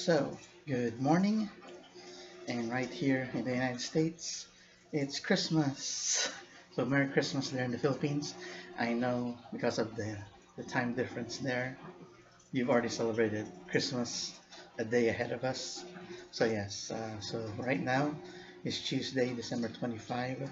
So, good morning, and right here in the United States, it's Christmas. So, Merry Christmas there in the Philippines. I know because of the time difference there, you've already celebrated Christmas a day ahead of us. So, yes, so right now it's Tuesday, December 25,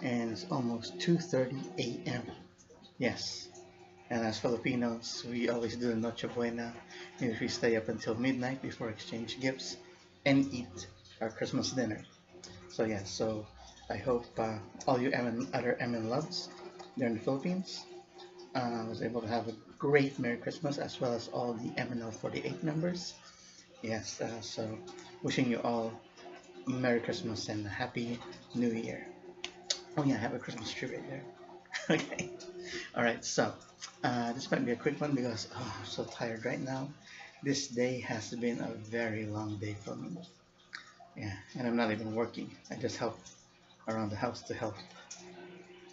and it's almost 2:30 a.m. Yes, and as Filipinos, we always do the Noche Buena, in which we stay up until midnight before exchange gifts and eat our Christmas dinner. So yeah, so I hope all you other MN loves there in the Philippines was able to have a great Merry Christmas, as well as all the MNL48 members. Yes, so wishing you all Merry Christmas and a Happy New Year. Oh yeah, I have a Christmas tree right there. Okay. All right. So this might be a quick one because I'm so tired right now. This day has been a very long day for me. Yeah, and I'm not even working. I just help around the house to help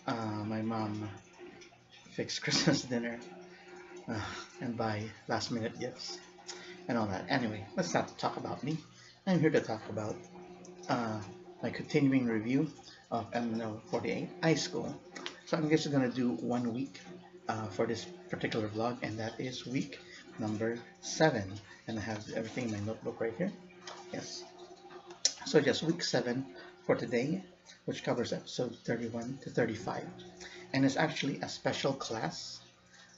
my mom fix Christmas dinner uh, and buy last minute gifts and all that. Anyway, let's not talk about me. I'm here to talk about uh, my continuing review of MNL48 I-School. So I'm just gonna do 1 week for this particular vlog, and that is week number 7. And I have everything in my notebook right here. Yes. So just week 7 for today, which covers episode 31 to 35. And it's actually a special class,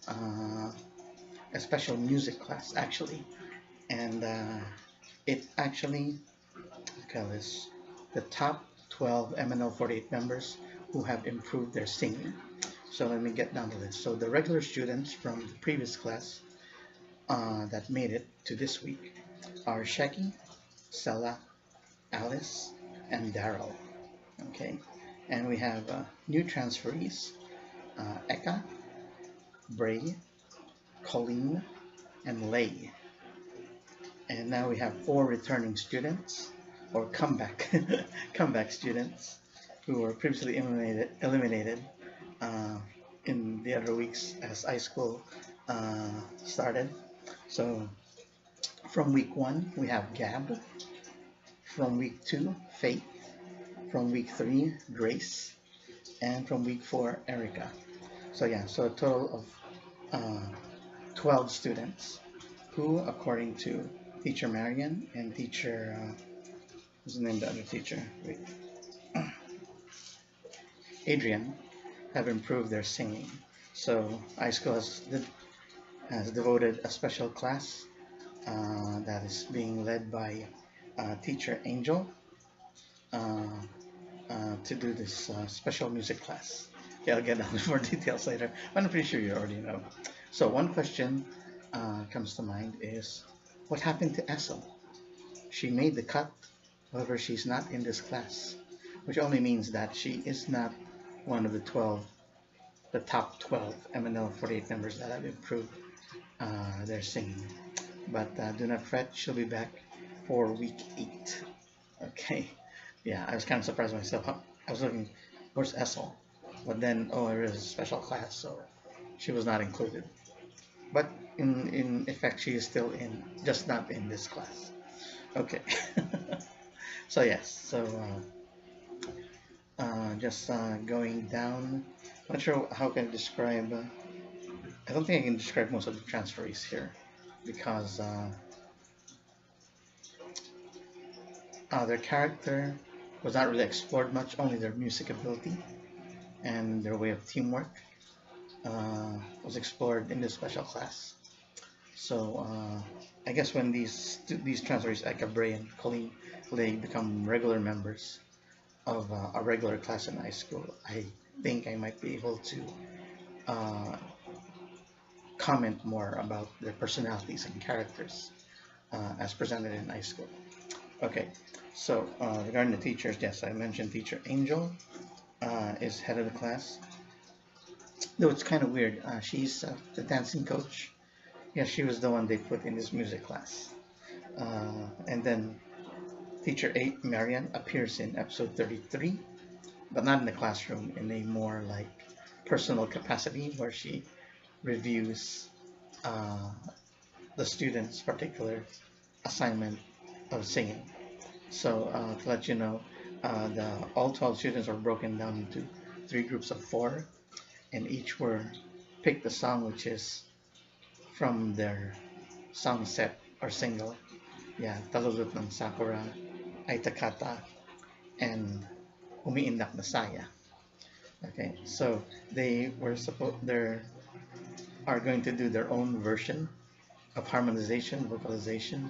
a special music class actually. And it actually, call this the top 12 MNL48 members who have improved their singing. So let me get down to this. So the regular students from the previous class that made it to this week are Sheki, Sella, Alice, and Daryl. Okay, and we have new transferees: Eka, Bray, Colleen, and Lay. And now we have 4 returning students, or comeback comeback students, who were previously eliminated in the other weeks as I-School started. So from week 1 we have Gab, from week 2 Faith, from week 3 Grace, and from week 4 Erica. So yeah, so a total of 12 students who, according to Teacher Marian and Teacher what's the name of the other teacher? Wait. Adrian, have improved their singing. So I-School has devoted a special class that is being led by Teacher Angel to do this special music class. Okay, I'll get down to more details later, but I'm pretty sure you already know. So one question comes to mind is, what happened to Essel? She made the cut, however she's not in this class, which only means that she is not one of the top 12 MNL48 members that have improved their singing. But do not fret, she'll be back for week 8. Okay, yeah, I was kind of surprised myself. I was looking, where's Essel? But then, oh, there is a special class, so she was not included. But in effect, she is still in, just not in this class. Okay. So yes, so just going down. Not sure how can I describe. I don't think I can describe most of the transferees here because their character was not really explored much. Only their music ability and their way of teamwork was explored in this special class. So I guess when these transferees like Bray and Colleen Lay become regular members of a regular class in I-School, I think I might be able to comment more about their personalities and characters as presented in I-School. Okay, so regarding the teachers, yes, I mentioned Teacher Angel is head of the class. Though it's kind of weird, she's the dancing coach. Yeah, she was the one they put in this music class. And then Teacher Marian appears in episode 33, but not in the classroom, in a more like personal capacity where she reviews the students' particular assignment of singing. So to let you know, all 12 students were broken down into 3 groups of 4, and each were picked a song which is from their song set or single. Yeah, Talulot ng Sakura, Ay Takata, and Umiindak na Saya. Okay, so they are going to do their own version of harmonization, vocalization,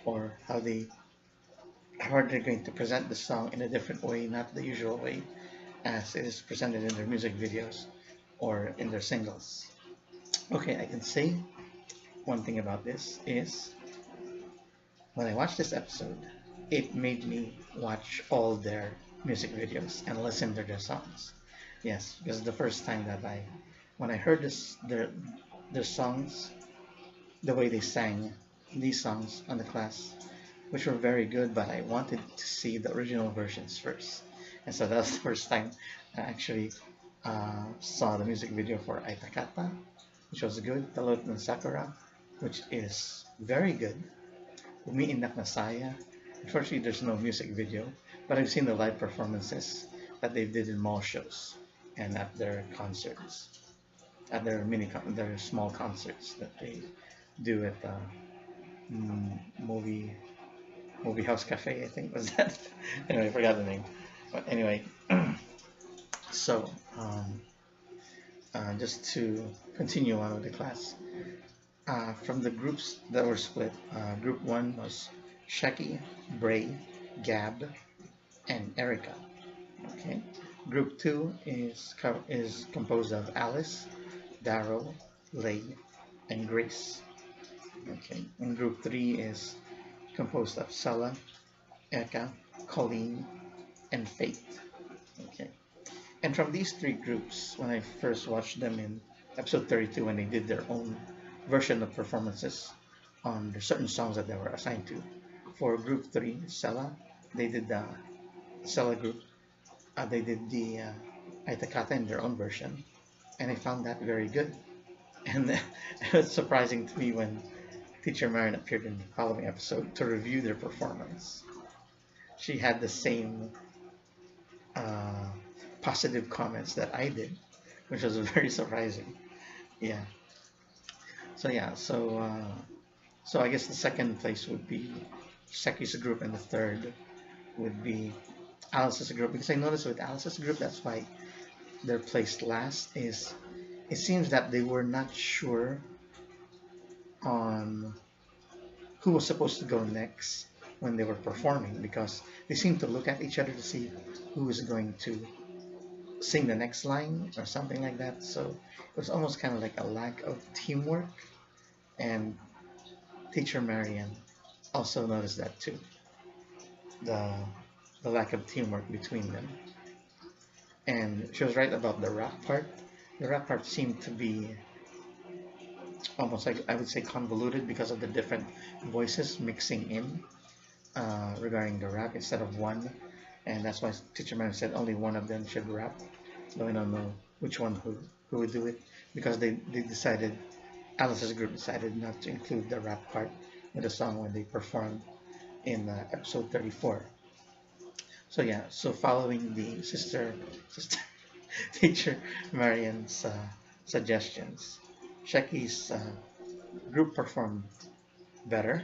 or how they're going to present the song in a different way, not the usual way as it is presented in their music videos or in their singles. Okay, I can say one thing about this is when I watched this episode, it made me watch all their music videos and listen to their songs. Yes, because the first time when I heard their songs, the way they sang these songs on the class, which were very good, but I wanted to see the original versions first. And so that was the first time I actually saw the music video for Aitakata, which was good, Talot ng Sakura, which is very good, Umiindak na Saya. Unfortunately, there's no music video, but I've seen the live performances that they did in mall shows and at their concerts, at their small concerts that they do at the movie house cafe, I think was that. Anyway, I forgot the name. But anyway, so just to continue on with the class, from the groups that were split, group 1 was Sheki, Bray, Gab, and Erica. Okay. Group 2 is composed of Alice, Darrow, Lay, and Grace. Okay. And group 3 is composed of Sala, Eka, Colleen, and Faith. Okay. And from these 3 groups, when I first watched them in episode 32, when they did their own version of performances on the certain songs that they were assigned to, for group 3, Sela, they did the Sela group. They did the Aitakata in their own version, and I found that very good. And it was surprising to me when Teacher Marian appeared in the following episode to review their performance. She had the same positive comments that I did, which was very surprising. Yeah. So yeah, so I guess the second place would be Seki's group, and the third would be Alice's group. Because I noticed with Alice's group, that's why they're placed last. Is it seems that they were not sure on who was supposed to go next when they were performing, because they seemed to look at each other to see who was going to sing the next line or something like that. So it was almost kind of like a lack of teamwork, and Teacher Marian also noticed that too, the lack of teamwork between them. And she was right about the rap part. The rap part seemed to be almost like, I would say, convoluted because of the different voices mixing in regarding the rap instead of one. And that's why Teacher Marian said only one of them should rap. So I don't know which one who would do it, because they decided, Alice's group decided not to include the rap part with the song when they performed in episode 34. So yeah, so following the sister Teacher Marian's suggestions, Sheki's group performed better,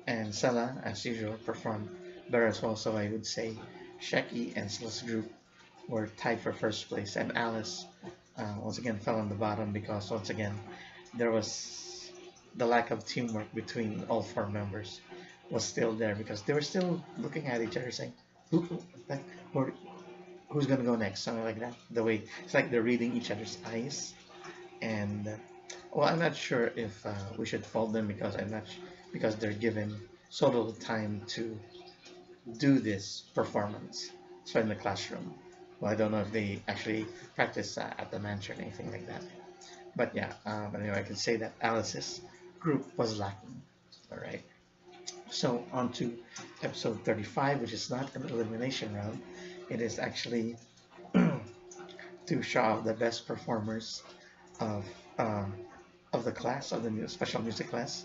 and Sela, as usual, performed better as well. So I would say Sheki and Sela's group were tied for first place, and Alice once again fell on the bottom because once again there was the lack of teamwork between all 4 members was still there, because they were still looking at each other saying who's gonna go next, something like that. The way it's like they're reading each other's eyes, and well, I'm not sure if we should fault them, because they're given so little time to do this performance, so in the classroom. Well, I don't know if they actually practice at the mansion or anything like that. But yeah, but anyway, I can say that Alice's group was lacking. All right. So on to episode 35, which is not an elimination round. It is actually to show off the best performers of the class, of the special music class.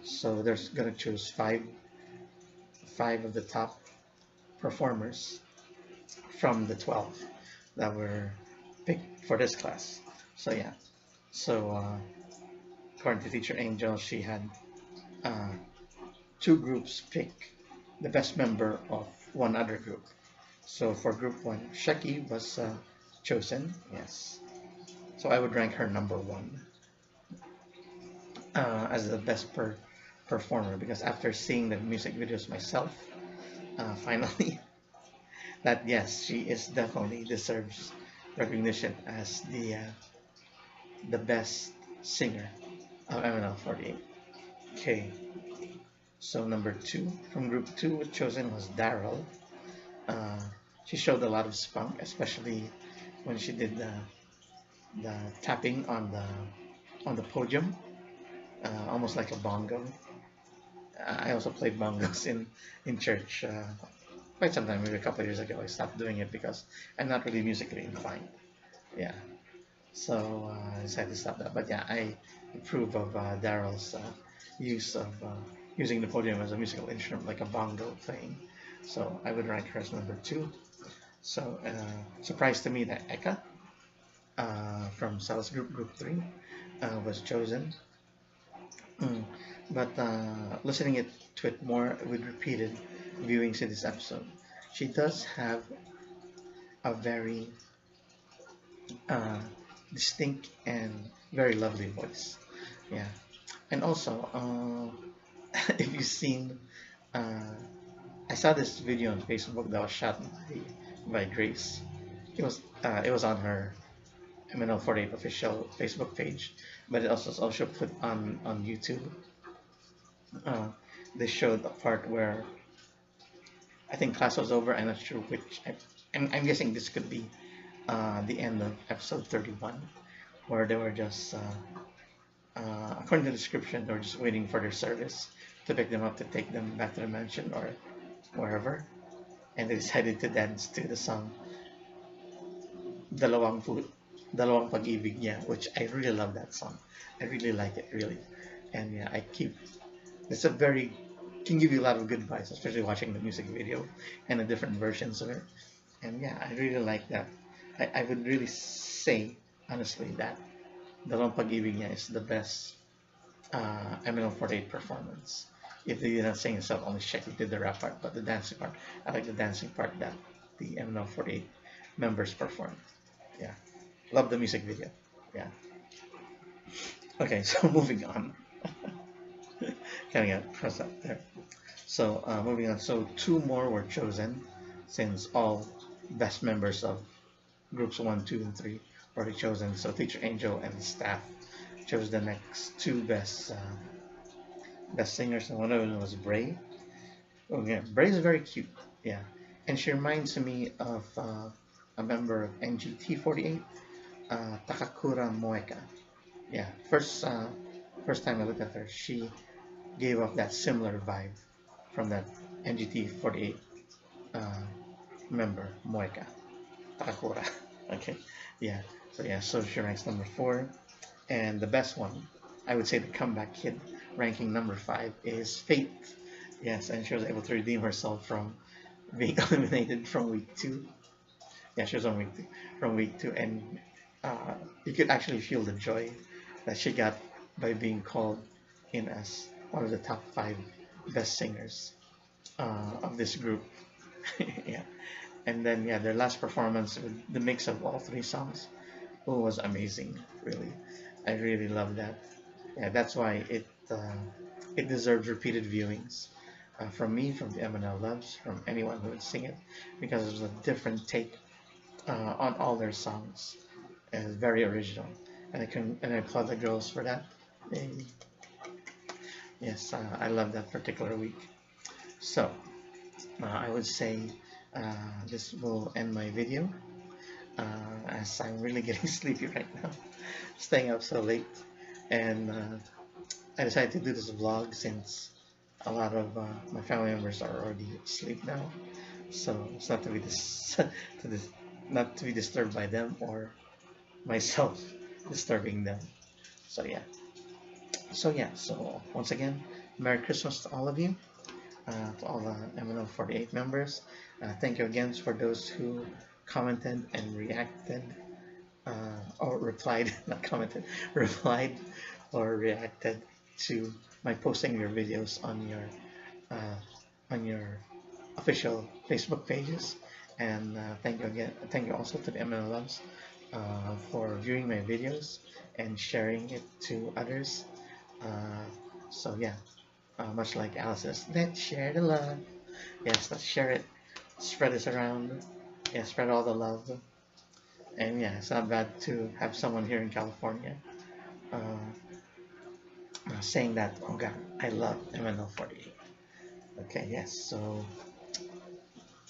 So there's gonna choose five of the top performers from the 12 that were picked for this class. So yeah, so according to Teacher Angel, she had uh, two groups pick the best member of one other group. So for group one, Sheki was chosen, yes. So I would rank her number one as the best performer, because after seeing the music videos myself, finally, that yes, she is definitely deserves recognition as the best singer of MNL48. Okay, so number two from group two chosen was Daryl. Uh, she showed a lot of spunk, especially when she did the tapping on the podium, almost like a bongo. I also played bongos in church quite some time, maybe a couple of years ago. I stopped doing it because I'm not really musically inclined. Yeah, so I decided to stop that. But yeah, I approve of Daryl's use of using the podium as a musical instrument, like a bongo playing. So I would rank her as number two. So surprise to me that Eka from Sal's group three, was chosen. Mm. But listening to it more with repeated viewings in this episode, she does have a very uh, distinct and very lovely voice. Yeah, and also if you've seen, uh, I saw this video on Facebook that was shot by Grace. It was on her MNL48 official Facebook page, but it also put on YouTube. Uh, they showed a part where I think class was over. I'm not sure which. I'm guessing this could be the end of episode 31, where they were just, according to the description, they were just waiting for their service to pick them up to take them back to the mansion or wherever, and they decided to dance to the song Dalawang Pu Dalawang Pag-ibig niya, which I really love that song. I really like it, really. And yeah, it's a very, can give you a lot of good vibes, especially watching the music video and the different versions of it. And yeah, I really like that. I would really say, honestly, that Dalawang Pag-ibig niya is the best MNL48 performance. If they did not sing itself, only Sheki did the rap part, but the dancing part, I like the dancing part that the MNL48 members performed. Yeah, love the music video. Yeah. Okay, so moving on. Kind of got pressed up there. So moving on. So two more were chosen, since all best members of groups 1, 2, and 3 were already chosen. So Teacher Angel and the staff chose the next two best singers, and one of them was Bray. Oh yeah, Bray is very cute. Yeah, and she reminds me of a member of NGT48, Takakura Moeka. Yeah, first time I looked at her, she gave off that similar vibe from that NGT48 uh, member, Moeka, Takakura. Okay, yeah. So yeah, so she ranks number 4, and the best one, I would say the comeback kid, ranking number 5, is Fate. Yes, and she was able to redeem herself from being eliminated from week 2. Yeah, she was on week 2, from week 2, and you could actually feel the joy that she got by being called in as one of the top 5 best singers of this group. Yeah, and then yeah, their last performance with the mix of all 3 songs, was amazing. Really, I really love that. Yeah, that's why it deserves repeated viewings from me, from the MNL loves, from anyone who would sing it, because there's a different take on all their songs, and it's very original. And I applaud the girls for that. They, yes, I love that particular week. So I would say this will end my video, as I'm really getting sleepy right now, staying up so late, and I decided to do this vlog since a lot of my family members are already asleep now, so it's not to be not to be disturbed by them or myself disturbing them. So yeah. So once again, Merry Christmas to all of you, to all the MNL48 members. Thank you again for those who commented and reacted, or replied, not commented, replied or reacted to my posting your videos on your official Facebook pages. And thank you again. Thank you also to the MNL Loves for viewing my videos and sharing it to others. So yeah, much like Alice says, let's share the love. Yes, let's share it. Spread this around. Yeah, spread all the love. And yeah, it's not bad to have someone here in California uh, saying that, oh God, I love MNL48. Okay, yes, so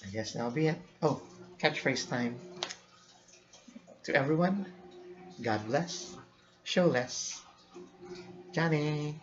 I guess that'll be it. Oh, catchphrase time. To everyone, God bless, show less, Johnny.